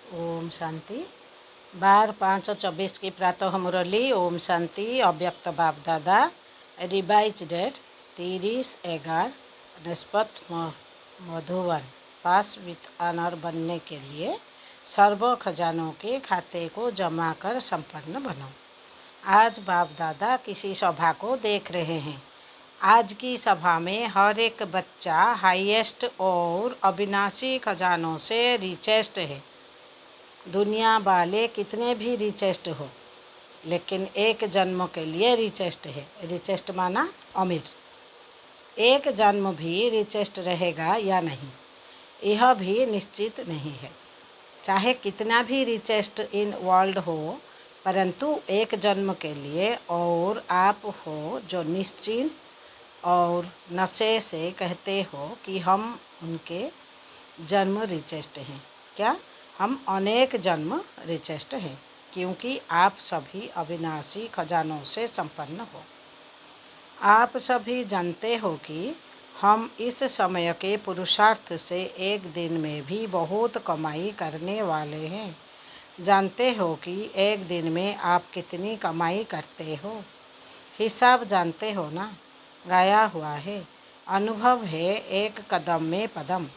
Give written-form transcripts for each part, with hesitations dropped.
ओम शांति। 12/5/24 की प्रातः मुरली। ओम शांति। अव्यक्त बाप दादा। रिवाइज डेट 30/11 नस्बत मधुवन। पास विथ ऑनर बनने के लिए सर्व खजानों के खाते को जमा कर संपन्न बनो। आज बाप दादा किसी सभा को देख रहे हैं। आज की सभा में हर एक बच्चा हाईएस्ट और अविनाशी खजानों से रिचेस्ट है। दुनिया वाले कितने भी रिचेस्ट हो, लेकिन एक जन्म के लिए रिचेस्ट है। रिचेस्ट माना अमीर। एक जन्म भी रिचेस्ट रहेगा या नहीं, यह भी निश्चित नहीं है। चाहे कितना भी रिचेस्ट इन वर्ल्ड हो, परंतु एक जन्म के लिए और आप हो जो निश्चिंत और नशे से कहते हो कि हम उनके जन्म रिचेस्ट हैं। क्या हम अनेक जन्म रिचेस्ट हैं, क्योंकि आप सभी अविनाशी खजानों से संपन्न हो। आप सभी जानते हो कि हम इस समय के पुरुषार्थ से एक दिन में भी बहुत कमाई करने वाले हैं। जानते हो कि एक दिन में आप कितनी कमाई करते हो? हिसाब जानते हो ना? गाया हुआ है, अनुभव है एक कदम में पदम।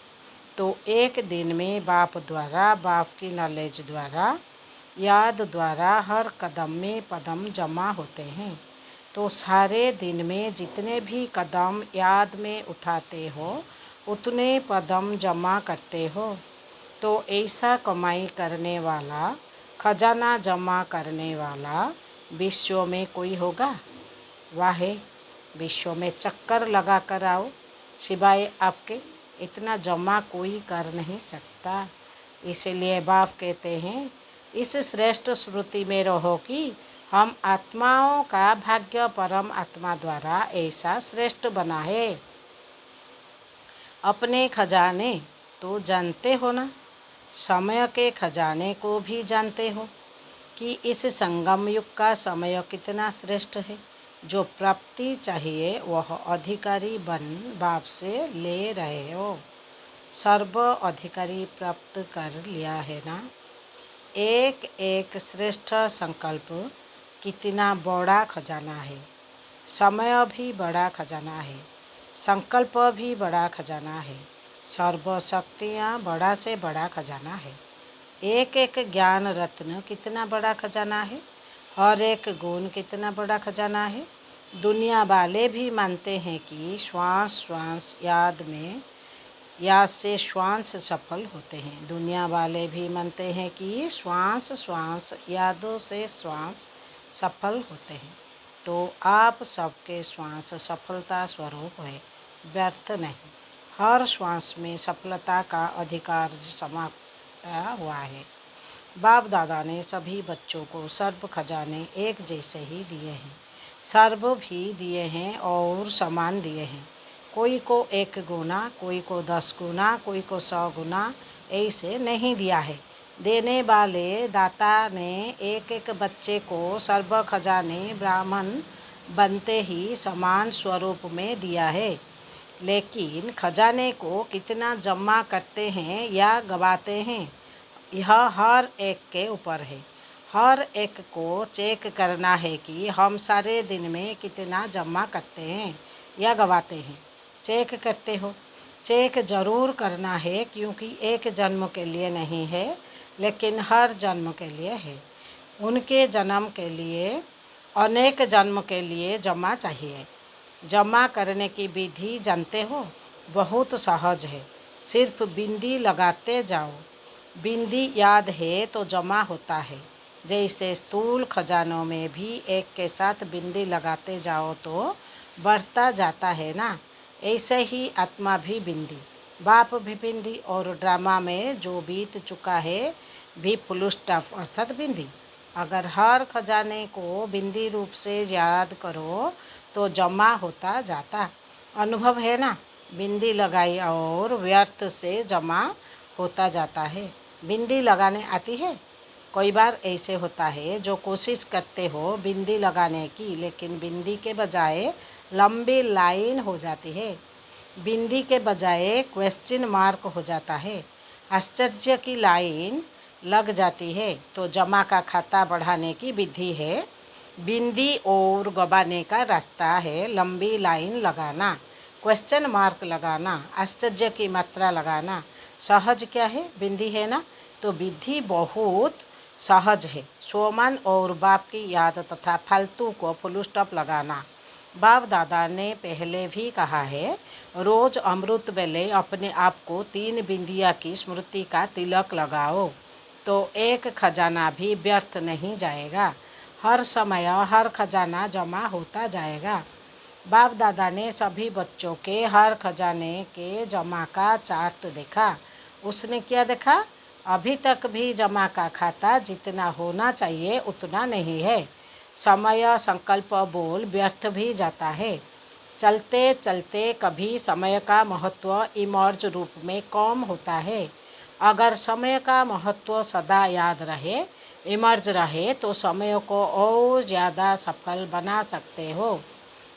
तो एक दिन में बाप द्वारा, बाप की नॉलेज द्वारा, याद द्वारा हर कदम में पदम जमा होते हैं। तो सारे दिन में जितने भी कदम याद में उठाते हो, उतने पदम जमा करते हो। तो ऐसा कमाई करने वाला, खजाना जमा करने वाला विश्व में कोई होगा? वाहे, विश्व में चक्कर लगा कर आओ, सिवाय आपके इतना जमा कोई कर नहीं सकता। इसलिए बाप कहते हैं, इस श्रेष्ठ स्मृति में रहो कि हम आत्माओं का भाग्य परम आत्मा द्वारा ऐसा श्रेष्ठ बना है। अपने खजाने तो जानते हो ना? समय के खजाने को भी जानते हो कि इस संगम युग का समय कितना श्रेष्ठ है। जो प्राप्ति चाहिए वह अधिकारी बन बाप से ले रहे हो। सर्व अधिकारी प्राप्त कर लिया है ना? एक एक श्रेष्ठ संकल्प कितना बड़ा खजाना है। समय भी बड़ा खजाना है, संकल्प भी बड़ा खजाना है, सर्व शक्तियाँ बड़ा से बड़ा खजाना है। एक एक ज्ञान रत्न कितना बड़ा खजाना है। हर एक गुण कितना बड़ा खजाना है। दुनिया वाले भी मानते हैं कि श्वास श्वास याद से श्वास सफल होते हैं। दुनिया वाले भी मानते हैं कि श्वास श्वास यादों से श्वास सफल होते हैं। तो आप सबके श्वास सफलता स्वरूप है, व्यर्थ नहीं। हर श्वास में सफलता का अधिकार समाप्त हुआ है। बाप दादा ने सभी बच्चों को सर्व खजाने एक जैसे ही दिए हैं। सर्व भी दिए हैं और समान दिए हैं। कोई को 1 गुना, कोई को 10 गुना, कोई को 100 गुना, ऐसे नहीं दिया है। देने वाले दाता ने एक एक बच्चे को सर्व खजाने ब्राह्मण बनते ही समान स्वरूप में दिया है। लेकिन खजाने को कितना जमा करते हैं या गवाते हैं, यह हर एक के ऊपर है। हर एक को चेक करना है कि हम सारे दिन में कितना जमा करते हैं या गवाते हैं। चेक करते हो? चेक ज़रूर करना है, क्योंकि एक जन्म के लिए नहीं है, लेकिन हर जन्म के लिए है। उनके जन्म के लिए, अनेक जन्म के लिए जमा चाहिए। जमा करने की विधि जानते हो? बहुत सहज है। सिर्फ बिंदी लगाते जाओ। बिंदी याद है तो जमा होता है। जैसे स्थूल खजानों में भी एक के साथ बिंदी लगाते जाओ तो बढ़ता जाता है ना, ऐसे ही आत्मा भी बिंदी, बाप भी बिंदी, और ड्रामा में जो बीत चुका है भी फुल स्टॉप अर्थात बिंदी। अगर हर खजाने को बिंदी रूप से याद करो तो जमा होता जाता। अनुभव है ना? बिंदी लगाई और व्यर्थ से जमा होता जाता है। बिंदी लगाने आती है? कई बार ऐसे होता है जो कोशिश करते हो बिंदी लगाने की, लेकिन बिंदी के बजाय लंबी लाइन हो जाती है। बिंदी के बजाय क्वेश्चन मार्क हो जाता है। आश्चर्य की लाइन लग जाती है तो जमा का खाता बढ़ाने की विधि है। बिंदी और गबाने का रास्ता है लंबी लाइन लगाना, क्वेश्चन मार्क लगाना, आश्चर्य की मात्रा लगाना। सहज क्या है? बिंदी है ना, तो विधि बहुत सहज है। सोमन और बाप की याद तथा फालतू को फुल स्टॉप लगाना। बाप दादा ने पहले भी कहा है, रोज अमृत वेले अपने आप को 3 बिंदिया की स्मृति का तिलक लगाओ तो एक खजाना भी व्यर्थ नहीं जाएगा। हर समय हर खजाना जमा होता जाएगा। बाप दादा ने सभी बच्चों के हर खजाने के जमा का चार्ट देखा। उसने क्या देखा? अभी तक भी जमा का खाता जितना होना चाहिए उतना नहीं है। समय संकल्प बोल व्यर्थ भी जाता है। चलते चलते कभी समय का महत्व इमर्ज रूप में कम होता है। अगर समय का महत्व सदा याद रहे, इमर्ज रहे, तो समय को और ज़्यादा सफल बना सकते हो।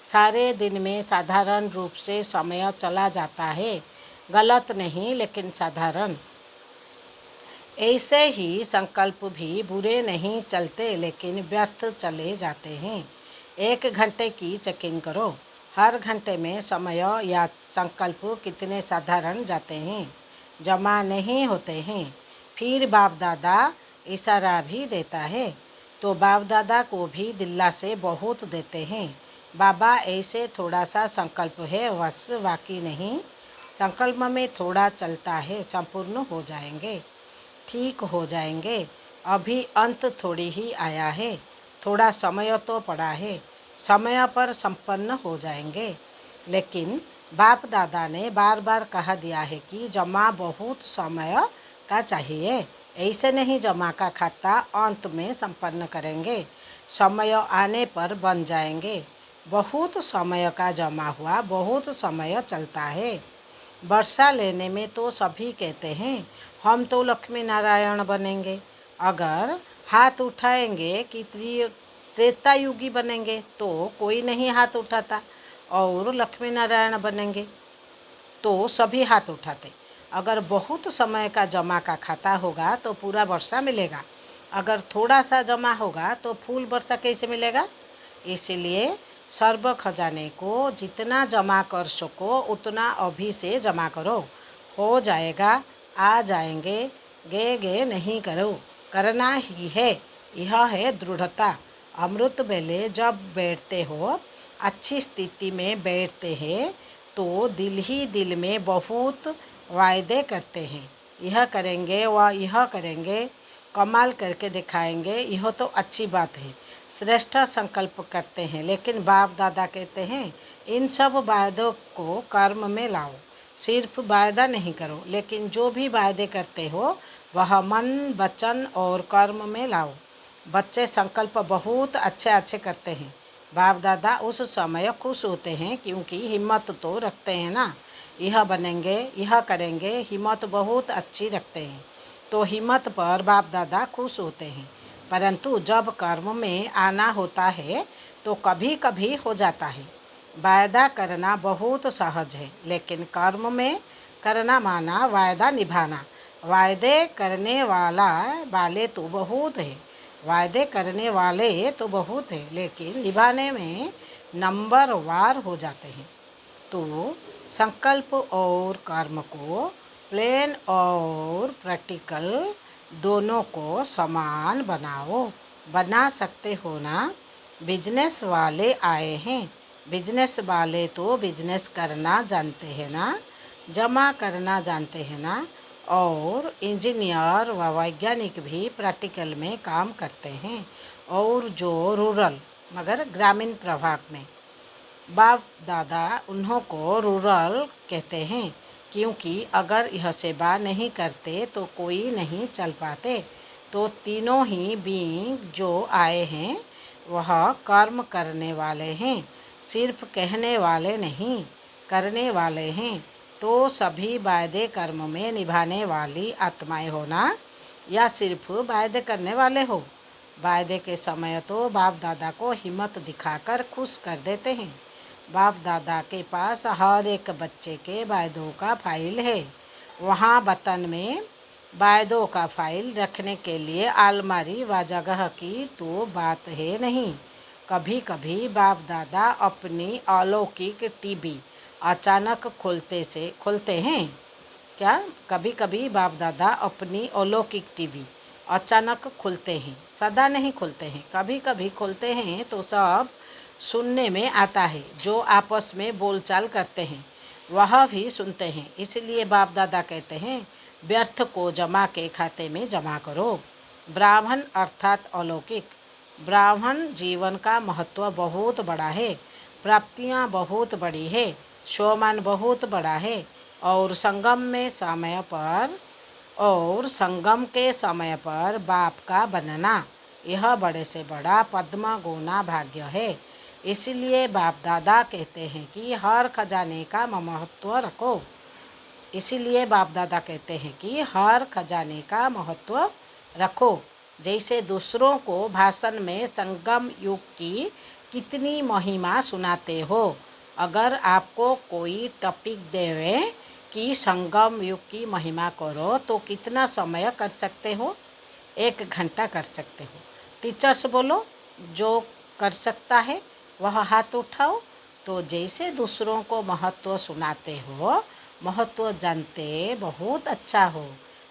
सारे दिन में साधारण रूप से समय चला जाता है, गलत नहीं लेकिन साधारण। ऐसे ही संकल्प भी बुरे नहीं चलते लेकिन व्यर्थ चले जाते हैं। 1 घंटे की चेकिंग करो, हर घंटे में समय या संकल्प कितने साधारण जाते हैं, जमा नहीं होते हैं। फिर बाप दादा इशारा भी देता है तो बाप दादा को भी दिल्ला से बहुत देते हैं। बाबा ऐसे थोड़ा सा संकल्प है बस, बाकी नहीं। संकल्प में थोड़ा चलता है, संपूर्ण हो जाएंगे, ठीक हो जाएंगे। अभी अंत थोड़ी ही आया है, थोड़ा समय तो पड़ा है, समय पर संपन्न हो जाएंगे। लेकिन बाप दादा ने बार बार कह दिया है कि जमा बहुत समय का चाहिए, ऐसे नहीं जमा का खाता अंत में संपन्न करेंगे, समय आने पर बन जाएंगे। बहुत समय का जमा हुआ बहुत समय चलता है। वर्षा लेने में तो सभी कहते हैं हम तो लक्ष्मी नारायण बनेंगे। अगर हाथ उठाएंगे कि त्रेता युगी बनेंगे तो कोई नहीं हाथ उठाता, और लक्ष्मी नारायण बनेंगे तो सभी हाथ उठाते। अगर बहुत समय का जमा का खाता होगा तो पूरा वर्षा मिलेगा, अगर थोड़ा सा जमा होगा तो फूल वर्षा कैसे मिलेगा? इसलिए सर्व खजाने को जितना जमा कर सको उतना अभी से जमा करो, हो जाएगा, आ जाएंगे। गे गे नहीं करो, करना ही है। यह है दृढ़ता। अमृत वेले जब बैठते हो, अच्छी स्थिति में बैठते हैं तो दिल ही दिल में बहुत वायदे करते हैं, यह करेंगे व यह करेंगे, कमाल करके दिखाएंगे। यह तो अच्छी बात है, श्रेष्ठ संकल्प करते हैं। लेकिन बाप दादा कहते हैं इन सब वायदों को कर्म में लाओ। सिर्फ वायदा नहीं करो, लेकिन जो भी वायदे करते हो वह मन वचन और कर्म में लाओ। बच्चे संकल्प बहुत अच्छे अच्छे करते हैं। बाप दादा उस समय खुश होते हैं क्योंकि हिम्मत तो रखते हैं ना, यह बनेंगे यह करेंगे, हिम्मत बहुत अच्छी रखते हैं तो हिम्मत पर बाप दादा खुश होते हैं। परंतु जब कर्म में आना होता है तो कभी कभी हो जाता है। वायदा करना बहुत सहज है, लेकिन कर्म में करना माना वायदा निभाना। वायदे करने वाले तो बहुत है, वायदे करने वाले तो बहुत है, लेकिन निभाने में नंबर वार हो जाते हैं। तो संकल्प और कर्म को प्लेन और प्रैक्टिकल दोनों को समान बनाओ। बना सकते हो ना? बिजनेस वाले आए हैं, बिजनेस वाले तो बिजनेस करना जानते हैं ना, जमा करना जानते हैं ना। और इंजीनियर व वैज्ञानिक भी प्रैक्टिकल में काम करते हैं, और जो रूरल मगर ग्रामीण प्रभाग में। बाप दादा उन्हों को रूरल कहते हैं क्योंकि अगर यह सेवा नहीं करते तो कोई नहीं चल पाते। तो तीनों ही बीइंग जो आए हैं वह कर्म करने वाले हैं, सिर्फ कहने वाले नहीं, करने वाले हैं। तो सभी वायदे कर्म में निभाने वाली आत्माएं हो ना, या सिर्फ वायदे करने वाले हो? वायदे के समय तो बाप दादा को हिम्मत दिखाकर खुश कर देते हैं। बाप दादा के पास हर एक बच्चे के वायदों का फाइल है। वहाँ वतन में वायदों का फाइल रखने के लिए अलमारी व जगह की तो बात है नहीं। कभी कभी बाप दादा अपनी अलौकिक टीवी अचानक खोलते हैं क्या? कभी कभी बाप दादा अपनी अलौकिक टीवी अचानक खोलते हैं, सदा नहीं खोलते हैं, कभी कभी खोलते हैं तो सब सुनने में आता है। जो आपस में बोलचाल करते हैं वह भी सुनते हैं। इसलिए बाप दादा कहते हैं, व्यर्थ को जमा के खाते में जमा करो। ब्राह्मण अर्थात अलौकिक। ब्राह्मण जीवन का महत्व बहुत बड़ा है, प्राप्तियां बहुत बड़ी है, सम्मान बहुत बड़ा है, और संगम के समय पर बाप का बनना यह बड़े से बड़ा पद्म गुना भाग्य है। इसलिए बाप दादा कहते हैं कि हर खजाने का महत्व रखो। इसीलिए बाप दादा कहते हैं कि हर खजाने का महत्व रखो। जैसे दूसरों को भाषण में संगम युग की कितनी महिमा सुनाते हो। अगर आपको कोई टॉपिक देवे कि संगम युग की महिमा करो तो कितना समय कर सकते हो? 1 घंटा कर सकते हो। टीचर्स बोलो, जो कर सकता है वह हाथ उठाओ। तो जैसे दूसरों को महत्व सुनाते हो, महत्व जानते बहुत अच्छा हो।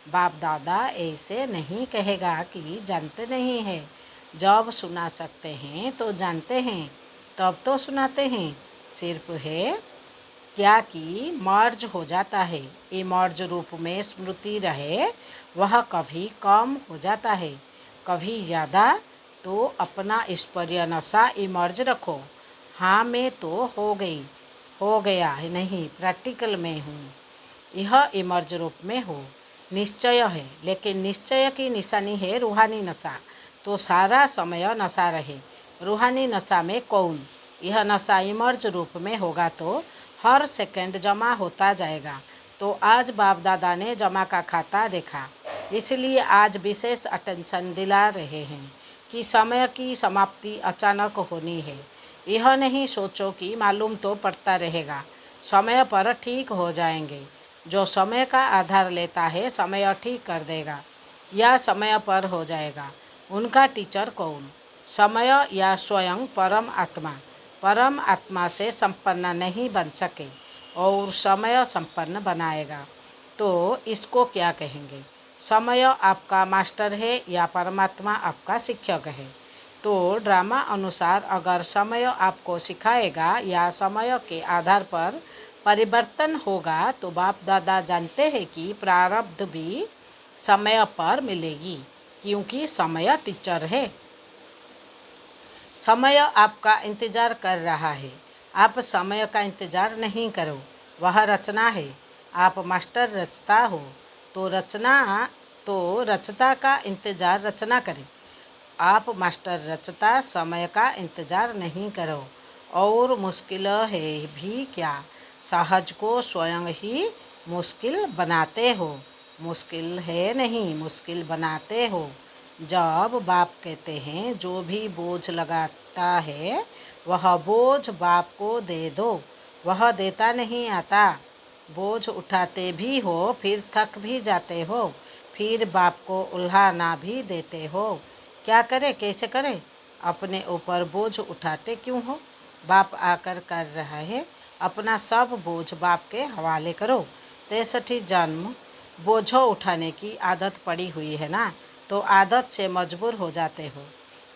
बाप दादा ऐसे नहीं कहेगा कि जानते नहीं हैं। जब सुना सकते हैं तो जानते हैं, तब तो सुनाते हैं। सिर्फ है क्या कि मर्ज हो जाता है। ये मर्ज रूप में स्मृति रहे, वह कभी कम हो जाता है, कभी ज़्यादा। तो अपना ईश्वरीय नशा इमर्ज रखो। हाँ, मैं तो हो गया है नहीं, प्रैक्टिकल में हूँ। यह इमर्ज रूप में हो, निश्चय है। लेकिन निश्चय की निशानी है रूहानी नशा। तो सारा समय नशा रहे रूहानी नशा में। कौन? यह नशा इमर्ज रूप में होगा तो हर सेकंड जमा होता जाएगा। तो आज बाप दादा ने जमा का खाता देखा, इसलिए आज विशेष अटेंशन दिला रहे हैं कि समय की समाप्ति अचानक होनी है। यह नहीं सोचो कि मालूम तो पड़ता रहेगा, समय पर ठीक हो जाएंगे। जो समय का आधार लेता है समय ठीक कर देगा या समय पर हो जाएगा। उनका टीचर कौन? समय या स्वयं परम आत्मा? परम आत्मा से संपन्न नहीं बन सके और समय संपन्न बनाएगा, तो इसको क्या कहेंगे? समय आपका मास्टर है या परमात्मा आपका शिक्षक है? तो ड्रामा अनुसार अगर समय आपको सिखाएगा या समय के आधार पर परिवर्तन होगा, तो बाप दादा जानते हैं कि प्रारब्ध भी समय पर मिलेगी, क्योंकि समय टीचर है। समय आपका इंतज़ार कर रहा है। आप समय का इंतज़ार नहीं करो, वह रचना है। आप मास्टर रचता हो तो रचता का इंतज़ार रचना करें। आप मास्टर रचता समय का इंतज़ार नहीं करो। और मुश्किल है भी क्या? सहज को स्वयं ही मुश्किल बनाते हो। मुश्किल है नहीं, मुश्किल बनाते हो। जब बाप कहते हैं जो भी बोझ लगाता है वह बोझ बाप को दे दो, वह देता नहीं आता। बोझ उठाते भी हो, फिर थक भी जाते हो, फिर बाप को उल्हाना भी देते हो। क्या करें, कैसे करें? अपने ऊपर बोझ उठाते क्यों हो? बाप आकर कर रहा है, अपना सब बोझ बाप के हवाले करो। 63 जन्म बोझों उठाने की आदत पड़ी हुई है ना, तो आदत से मजबूर हो जाते हो।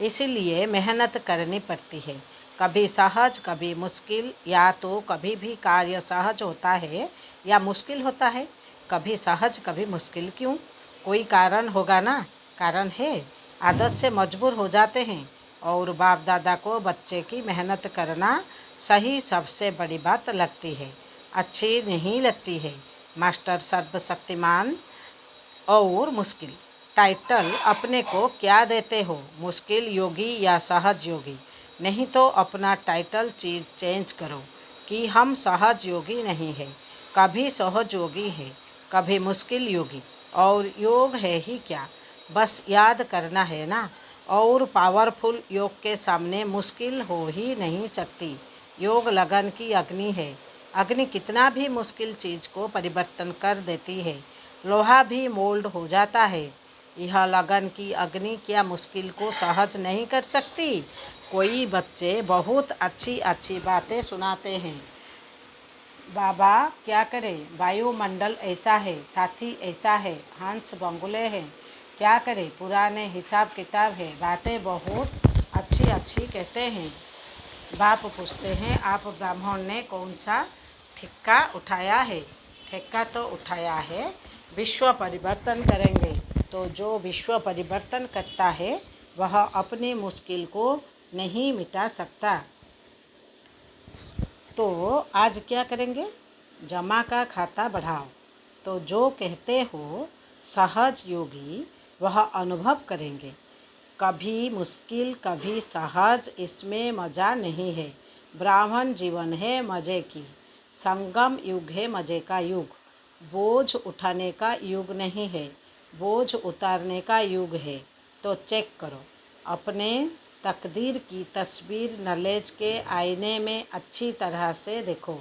इसीलिए मेहनत करनी पड़ती है, कभी सहज कभी मुश्किल। या तो कभी भी कार्य सहज होता है या मुश्किल होता है, कभी सहज कभी मुश्किल। क्यों? कोई कारण होगा ना। कारण है, आदत से मजबूर हो जाते हैं। और बाप दादा को बच्चे की मेहनत करना सही सबसे बड़ी बात लगती है, अच्छी नहीं लगती है। मास्टर सर्वशक्तिमान और मुश्किल टाइटल अपने को क्या देते हो? मुश्किल योगी या सहज योगी? नहीं तो अपना टाइटल चेंज करो कि हम सहज योगी नहीं है, कभी सहज योगी है, कभी मुश्किल योगी। और योग है ही क्या, बस याद करना है ना। और पावरफुल योग के सामने मुश्किल हो ही नहीं सकती। योग लगन की अग्नि है। अग्नि कितना भी मुश्किल चीज़ को परिवर्तन कर देती है। लोहा भी मोल्ड हो जाता है। यह लगन की अग्नि क्या मुश्किल को सहज नहीं कर सकती? कोई बच्चे बहुत अच्छी अच्छी बातें सुनाते हैं। बाबा क्या करें, वायुमंडल ऐसा है, साथी ऐसा है, हंस बंगले हैं, क्या करें, पुराने हिसाब किताब है, बातें बहुत अच्छी अच्छी कहते हैं। बाप पूछते हैं, आप ब्राह्मण ने कौन सा ठेका उठाया है? ठेका तो उठाया है, विश्व परिवर्तन करेंगे। तो जो विश्व परिवर्तन करता है वह अपनी मुश्किल को नहीं मिटा सकता। तो आज क्या करेंगे? जमा का खाता बढ़ाओ। तो जो कहते हो सहज योगी वह अनुभव करेंगे। कभी मुश्किल कभी सहज, इसमें मज़ा नहीं है। ब्राह्मण जीवन है मज़े की, संगम युग है मज़े का युग। बोझ उठाने का युग नहीं है, बोझ उतारने का युग है। तो चेक करो अपने तकदीर की तस्वीर, नॉलेज के आईने में अच्छी तरह से देखो।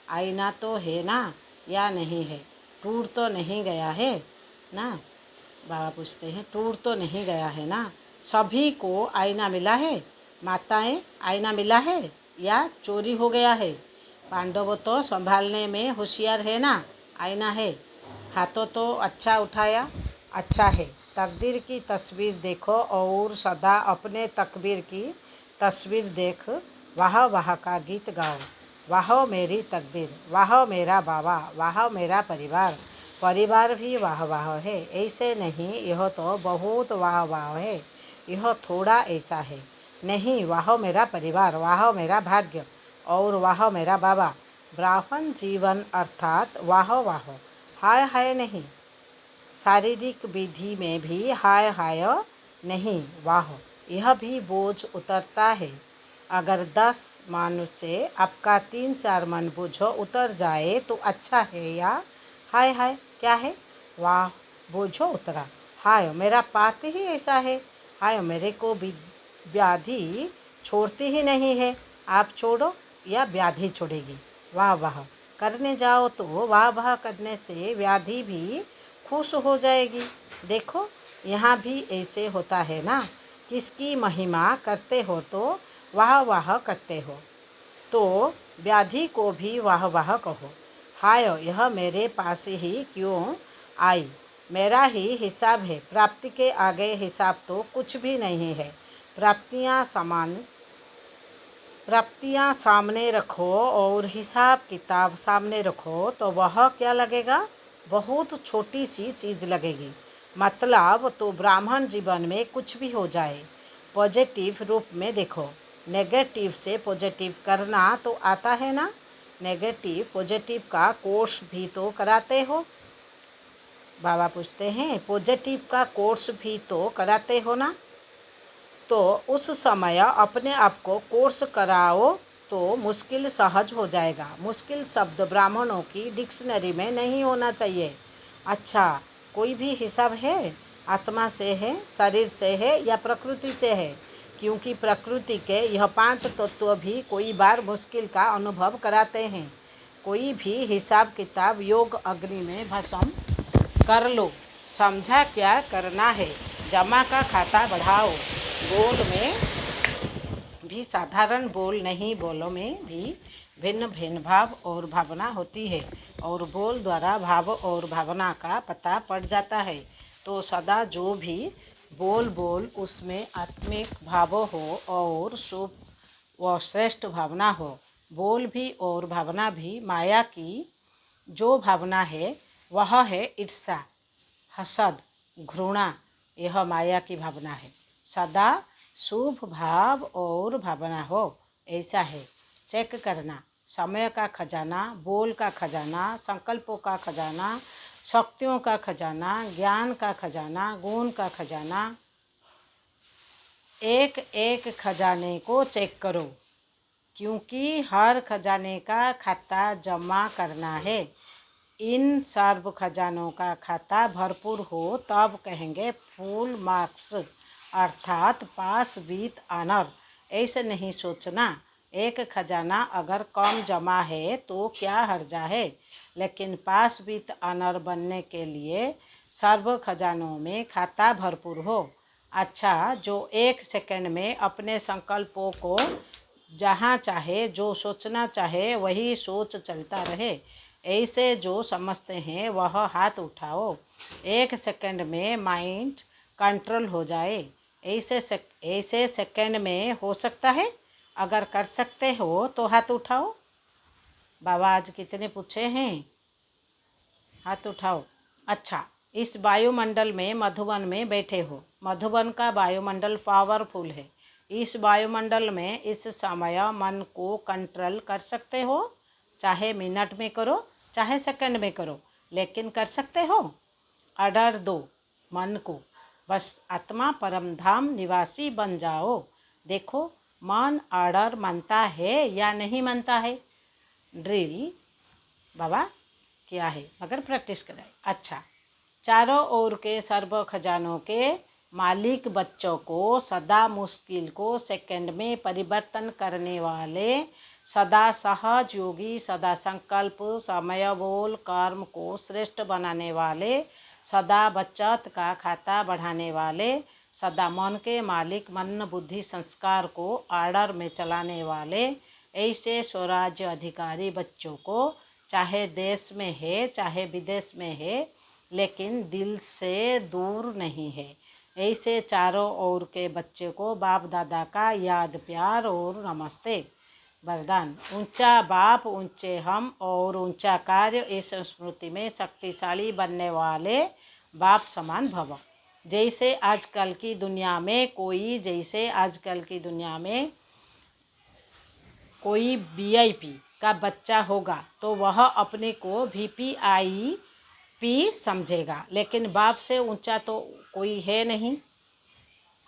आईना तो है ना या नहीं है? टूट तो नहीं गया है ना? बाबा पूछते हैं, टूट तो नहीं गया है ना? सभी को आईना मिला है? माताएं, आईना मिला है या चोरी हो गया है? पांडव तो संभालने में होशियार है ना? आईना है। हाथों तो अच्छा उठाया, अच्छा है। तकदीर की तस्वीर देखो और सदा अपने तकदीर की तस्वीर देख वाह वाह का गीत गाओ। वाह मेरी तकदीर, वाह मेरा बाबा, वाह मेरा परिवार। परिवार भी वाह वाह है, ऐसे नहीं यह तो बहुत वाह वाह है। यह थोड़ा ऐसा है नहीं, वाह मेरा परिवार, वाह मेरा भाग्य और वाह मेरा बाबा। ब्राह्मण जीवन अर्थात वाह वाह, हाय हाय नहीं। शारीरिक विधि में भी हाय हाय नहीं, वाह। यह भी बोझ उतरता है। अगर 10 मन से आपका 3-4 मन बोझ उतर जाए तो अच्छा है, या हाय हाय क्या है? वाह बोझो उतरा, हाय मेरा पात ही ऐसा है, हाय मेरे को व्याधि छोड़ती ही नहीं है। आप छोड़ो या व्याधि छोड़ेगी। वाह वाह करने जाओ तो वाह वाह करने से व्याधि भी खुश हो जाएगी। देखो यहाँ भी ऐसे होता है ना, किसकी महिमा करते हो तो वाह वाह करते हो, तो व्याधि को भी वाह वाह कहो। हाय यह मेरे पास ही क्यों आई, मेरा ही हिसाब है। प्राप्ति के आगे हिसाब तो कुछ भी नहीं है। प्राप्तियाँ सामने रखो और हिसाब किताब सामने रखो तो वह क्या लगेगा? बहुत छोटी सी चीज़ लगेगी। मतलब तो ब्राह्मण जीवन में कुछ भी हो जाए पॉजिटिव रूप में देखो। नेगेटिव से पॉजिटिव करना तो आता है ना? नेगेटिव पॉजिटिव का कोर्स भी तो कराते हो। बाबा पूछते हैं, पॉजिटिव का कोर्स भी तो कराते हो ना? तो उस समय अपने आप को कोर्स कराओ तो मुश्किल सहज हो जाएगा। मुश्किल शब्द ब्राह्मणों की डिक्शनरी में नहीं होना चाहिए। अच्छा, कोई भी हिसाब है? आत्मा से है, शरीर से है या प्रकृति से है? क्योंकि प्रकृति के यह 5 तत्व भी कोई बार मुश्किल का अनुभव कराते हैं। कोई भी हिसाब किताब योग अग्नि में भस्म कर लो। समझा क्या करना है? जमा का खाता बढ़ाओ। बोल में भी साधारण बोल नहीं, बोलों में भी भिन्न भिन्न भाव और भावना होती है और बोल द्वारा भाव और भावना का पता पड़ जाता है। तो सदा जो भी बोल उसमें आत्मिक भाव हो और शुभ व श्रेष्ठ भावना हो। बोल भी और भावना भी माया की जो भावना है वह है ईर्ष्या, हसद, घृणा। यह माया की भावना है। सदा शुभ भाव और भावना हो, ऐसा है। चेक करना समय का खजाना, बोल का खजाना, संकल्पों का खजाना, शक्तियों का खजाना, ज्ञान का खजाना, गुण का खजाना। एक एक खजाने को चेक करो, क्योंकि हर खजाने का खाता जमा करना है। इन सर्व खजानों का खाता भरपूर हो तब कहेंगे फुल मार्क्स, अर्थात पास विथ ऑनर। ऐसे नहीं सोचना एक खजाना अगर कम जमा है तो क्या हर्जा है, लेकिन पास विद ऑनर बनने के लिए सर्व खजानों में खाता भरपूर हो। अच्छा, जो 1 सेकंड में अपने संकल्पों को जहाँ चाहे जो सोचना चाहे वही सोच चलता रहे, ऐसे जो समझते हैं वह हाथ उठाओ। 1 सेकंड में माइंड कंट्रोल हो जाए, ऐसे सेकंड में हो सकता है? अगर कर सकते हो तो हाथ उठाओ। बाबा आज कितने पूछे हैं? हाथ उठाओ। अच्छा, इस वायुमंडल में मधुबन में बैठे हो। मधुबन का वायुमंडल पावरफुल है। इस वायुमंडल में इस समय मन को कंट्रोल कर सकते हो। चाहे मिनट में करो, चाहे सेकंड में करो, लेकिन कर सकते हो। ऑर्डर दो मन को, बस आत्मा परम धाम निवासी बन जाओ। देखो मन ऑर्डर मानता है या नहीं मानता है। ड्रिल बाबा क्या है, मगर प्रैक्टिस कराए। अच्छा, चारों ओर के सर्व खजानों के मालिक बच्चों को सदा मुश्किल को सेकंड में परिवर्तन करने वाले, सदा सहज योगी, सदा संकल्प समय बोल कर्म को श्रेष्ठ बनाने वाले, सदा बचत का खाता बढ़ाने वाले, सदा मन के मालिक, मन बुद्धि संस्कार को ऑर्डर में चलाने वाले, ऐसे स्वराज्य अधिकारी बच्चों को चाहे देश में है चाहे विदेश में है, लेकिन दिल से दूर नहीं है, ऐसे चारों ओर के बच्चे को बाप दादा का याद प्यार और नमस्ते। वरदान, ऊंचा बाप ऊंचे हम और ऊंचा कार्य, इस स्मृति में शक्तिशाली बनने वाले बाप समान भव। जैसे आजकल की दुनिया में कोई VIP का बच्चा होगा तो वह अपने को VVIP समझेगा, लेकिन बाप से ऊंचा तो कोई है नहीं।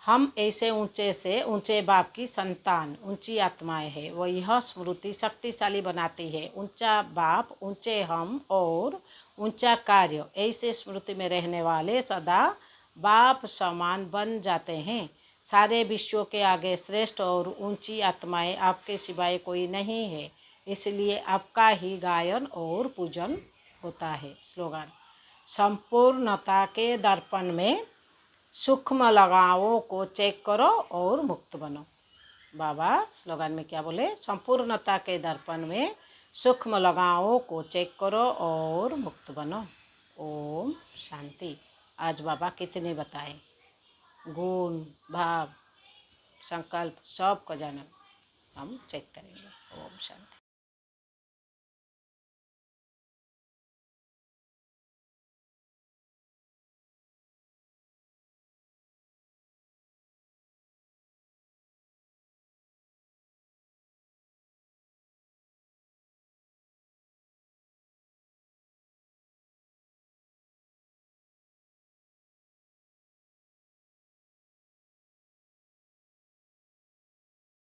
हम ऐसे ऊंचे से ऊंचे बाप की संतान, ऊंची आत्माएं हैं। वह यह स्मृति शक्तिशाली बनाती है। ऊंचा बाप, ऊंचे हम और ऊंचा कार्य, ऐसे स्मृति में रहने वाले सदा बाप समान बन जाते हैं। सारे विश्वों के आगे श्रेष्ठ और ऊंची आत्माएं आपके सिवाय कोई नहीं है, इसलिए आपका ही गायन और पूजन होता है। स्लोगन, संपूर्णता के दर्पण में सूक्ष्म लगावों को चेक करो और मुक्त बनो। बाबा स्लोगन में क्या बोले? संपूर्णता के दर्पण में सूक्ष्म लगावों को चेक करो और मुक्त बनो। ओम शांति। आज बाबा कितने बताए? गुण, भाव, संकल्प सब को जाना हम चेक करेंगे। ओम शांति।